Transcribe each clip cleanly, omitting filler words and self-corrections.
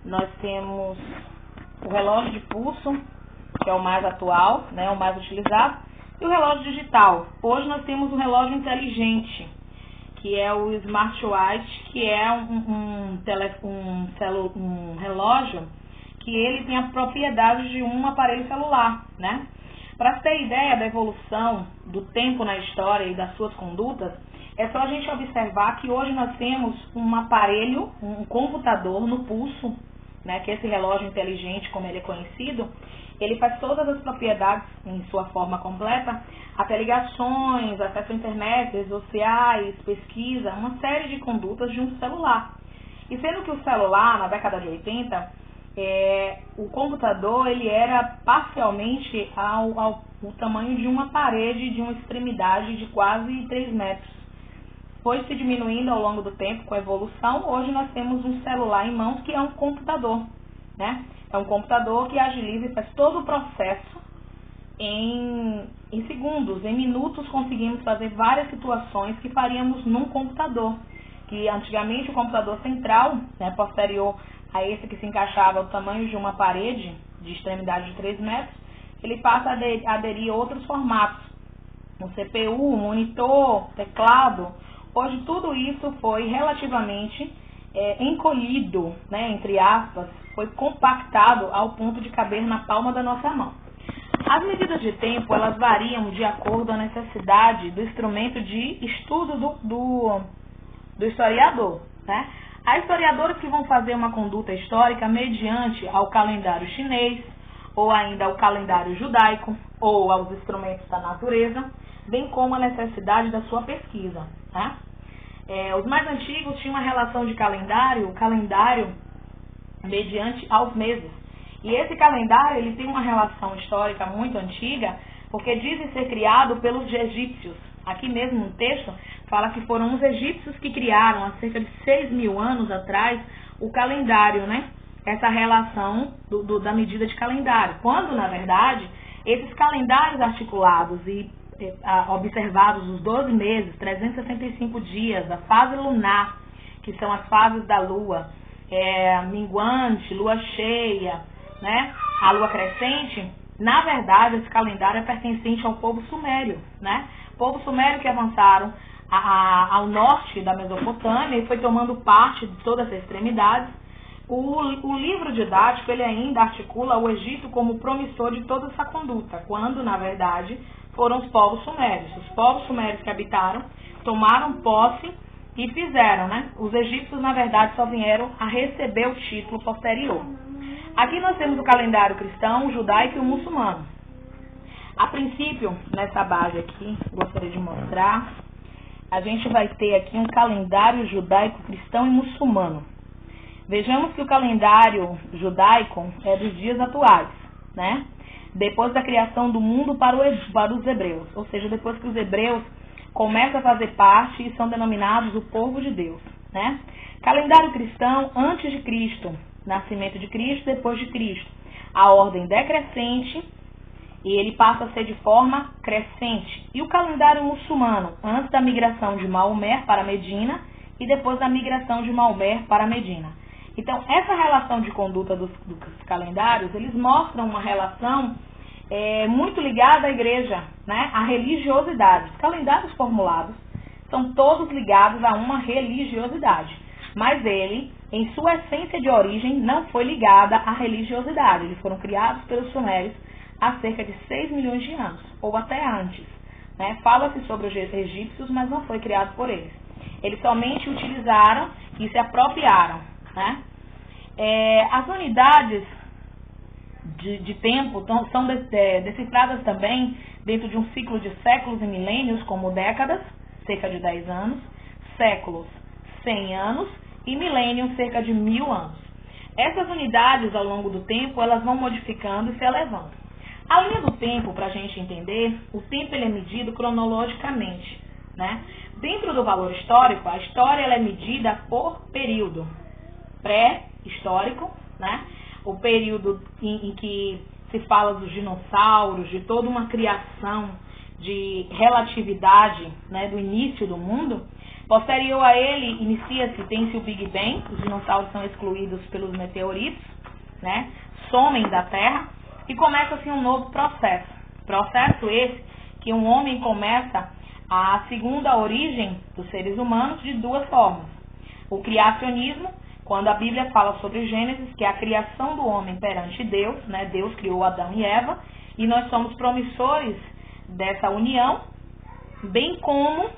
nós temos o relógio de pulso, que é o mais atual, né, o mais utilizado, e o relógio digital. Hoje nós temos o relógio inteligente, que é o smartwatch, que é um relógio que ele tem a propriedade de um aparelho celular, né? Para ter ideia da evolução do tempo na história e das suas condutas, é só a gente observar que hoje nós temos um aparelho, um computador no pulso, né, que é esse relógio inteligente, como ele é conhecido, ele faz todas as propriedades em sua forma completa, até ligações, acesso à internet, redes sociais, pesquisa, uma série de condutas de um celular. E sendo que o celular, na década de 80, o computador ele era parcialmente o tamanho de uma parede de uma extremidade de quase 3 metros. Foi se diminuindo ao longo do tempo com a evolução. Hoje nós temos um celular em mãos que é um computador, né? É um computador que agiliza e faz todo o processo em segundos, em minutos conseguimos fazer várias situações que faríamos num computador. Que antigamente o computador central, né, posterior a esse que se encaixava ao tamanho de uma parede de extremidade de 3 metros, ele passa a aderir a outros formatos. O CPU, monitor, teclado. Hoje tudo isso foi relativamente encolhido, né, entre aspas, foi compactado ao ponto de caber na palma da nossa mão. As medidas de tempo, elas variam de acordo com a necessidade do instrumento de estudo do historiador, né? Há historiadores que vão fazer uma conduta histórica mediante ao calendário chinês, ou ainda ao calendário judaico, ou aos instrumentos da natureza, bem como a necessidade da sua pesquisa, né? Os mais antigos tinham uma relação de calendário mediante aos meses. E esse calendário ele tem uma relação histórica muito antiga, porque dizem ser criado pelos egípcios. Aqui mesmo no texto fala que foram os egípcios que criaram há cerca de 6.000 anos atrás o calendário, né? Essa relação da medida de calendário. Quando, na verdade, esses calendários articulados e observados os 12 meses, 365 dias, a fase lunar, que são as fases da lua, minguante, lua cheia, né? A lua crescente, na verdade, esse calendário é pertencente ao povo sumério, né? Povo sumério que avançaram ao norte da Mesopotâmia e foi tomando parte de todas as extremidades. O livro didático ele ainda articula o Egito como promissor de toda essa conduta, quando, na verdade, foram os povos sumérios. Os povos sumérios que habitaram, tomaram posse e fizeram, né? Os egípcios, na verdade, só vieram a receber o título posterior. Aqui nós temos o calendário cristão, o judaico e o muçulmano. A princípio, nessa base aqui, gostaria de mostrar, a gente vai ter aqui um calendário judaico, cristão e muçulmano. Vejamos que o calendário judaico é dos dias atuais, né? Depois da criação do mundo para os hebreus, ou seja, depois que os hebreus começam a fazer parte e são denominados o povo de Deus, né? Calendário cristão antes de Cristo, nascimento de Cristo, depois de Cristo. A ordem decrescente e ele passa a ser de forma crescente. E o calendário muçulmano, antes da migração de Maomé para Medina e depois da migração de Maomé para Medina. Então, essa relação de conduta dos calendários, eles mostram uma relação muito ligada à igreja, né? À religiosidade. Os calendários formulados são todos ligados a uma religiosidade. Mas ele, em sua essência de origem, não foi ligada à religiosidade. Eles foram criados pelos sumérios há cerca de 6 milhões de anos, ou até antes, né? Fala-se sobre os egípcios, mas não foi criado por eles. Eles somente utilizaram e se apropriaram, né? As unidades de tempo são decifradas também dentro de um ciclo de séculos e milênios, como décadas, cerca de 10 anos, séculos, 100 anos, e milênios, cerca de 1000 anos. Essas unidades, ao longo do tempo, elas vão modificando e se elevando. A linha do tempo, para a gente entender, o tempo ele é medido cronologicamente, né? Dentro do valor histórico, a história ela é medida por período pré-histórico, né? O período em que se fala dos dinossauros, de toda uma criação de relatividade, né, do início do mundo. Posterior a ele, tem-se o Big Bang, os dinossauros são excluídos pelos meteoritos, né? Somem da Terra e começa assim um novo processo. Processo esse que um homem começa a segunda origem dos seres humanos de duas formas. O criacionismo, quando a Bíblia fala sobre Gênesis, que é a criação do homem perante Deus, né? Deus criou Adão e Eva, e nós somos promissores dessa união, bem como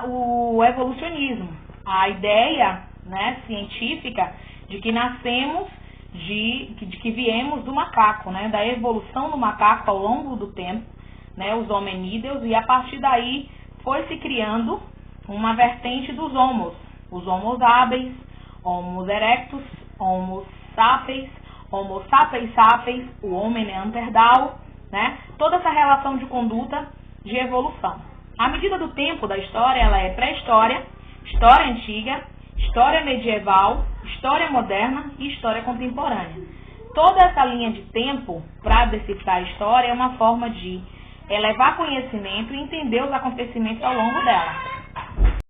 o evolucionismo, a ideia, né, científica de que nascemos, de que viemos do macaco, né, da evolução do macaco ao longo do tempo, né, os hominídeos, e a partir daí foi se criando uma vertente dos homos, os homos habilis, homos erectus, homos sapiens, homo sapiens sapiens, o homem neandertal, né, toda essa relação de conduta de evolução. A medida do tempo da história, ela é pré-história, história antiga, história medieval, história moderna e história contemporânea. Toda essa linha de tempo para decifrar a história é uma forma de elevar conhecimento e entender os acontecimentos ao longo dela.